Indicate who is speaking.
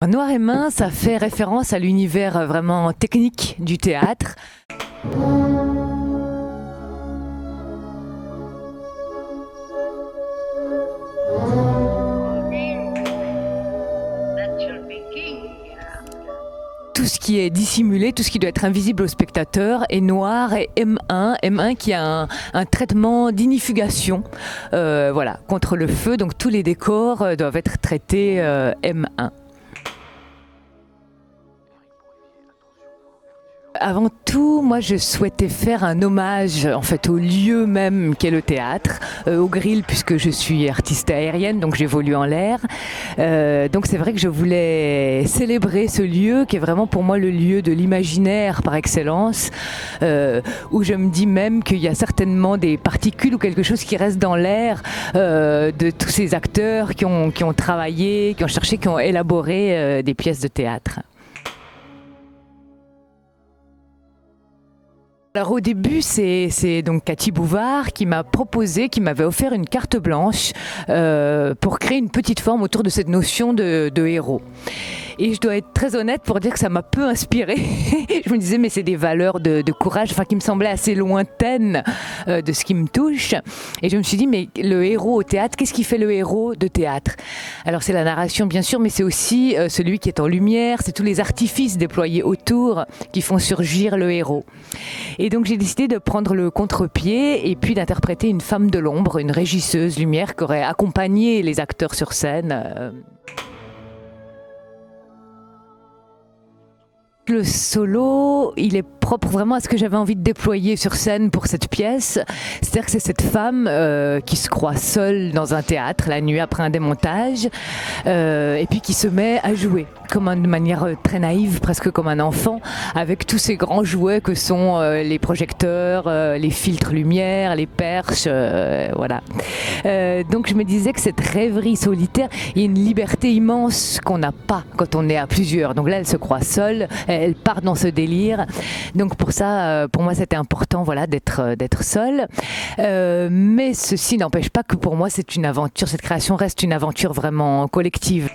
Speaker 1: Noir et main, ça fait référence à l'univers vraiment technique du théâtre. Tout ce qui est dissimulé, tout ce qui doit être invisible au spectateur est noir et M1 qui a un traitement d'inifugation voilà, contre le feu, donc tous les décors doivent être traités M1. Avant tout, moi je souhaitais faire un hommage en fait au lieu même qu'est le théâtre, au grill puisque je suis artiste aérienne donc j'évolue en l'air. Donc c'est vrai que je voulais célébrer ce lieu qui est vraiment pour moi le lieu de l'imaginaire par excellence, où je me dis même qu'il y a certainement des particules ou quelque chose qui reste dans l'air de tous ces acteurs qui ont travaillé, qui ont cherché, qui ont élaboré des pièces de théâtre. Alors au début, c'est donc Cathy Bouvard qui m'a proposé, qui m'avait offert une carte blanche pour créer une petite forme autour de cette notion de héros. Et je dois être très honnête pour dire que ça m'a peu inspirée. Je me disais mais c'est des valeurs de courage, enfin qui me semblaient assez lointaines de ce qui me touche. Et je me suis dit mais le héros au théâtre, qu'est-ce qui fait le héros de théâtre? Alors c'est la narration bien sûr, mais c'est aussi celui qui est en lumière, c'est tous les artifices déployés autour qui font surgir le héros. Et donc j'ai décidé de prendre le contre-pied et puis d'interpréter une femme de l'ombre, une régisseuse lumière qui aurait accompagné les acteurs sur scène. Le solo, il est propre vraiment à ce que j'avais envie de déployer sur scène pour cette pièce. C'est-à-dire que c'est cette femme qui se croit seule dans un théâtre la nuit après un démontage et puis qui se met à jouer de manière très naïve, presque comme un enfant, avec tous ces grands jouets que sont les projecteurs, les filtres lumière, les perches, voilà. Donc je me disais que cette rêverie solitaire, il y a une liberté immense qu'on n'a pas quand on est à plusieurs. Donc là, elle se croit seule, elle part dans ce délire. Donc pour ça, pour moi, c'était important, voilà, d'être seule. Mais ceci n'empêche pas que pour moi, c'est une aventure. Cette création reste une aventure vraiment collective.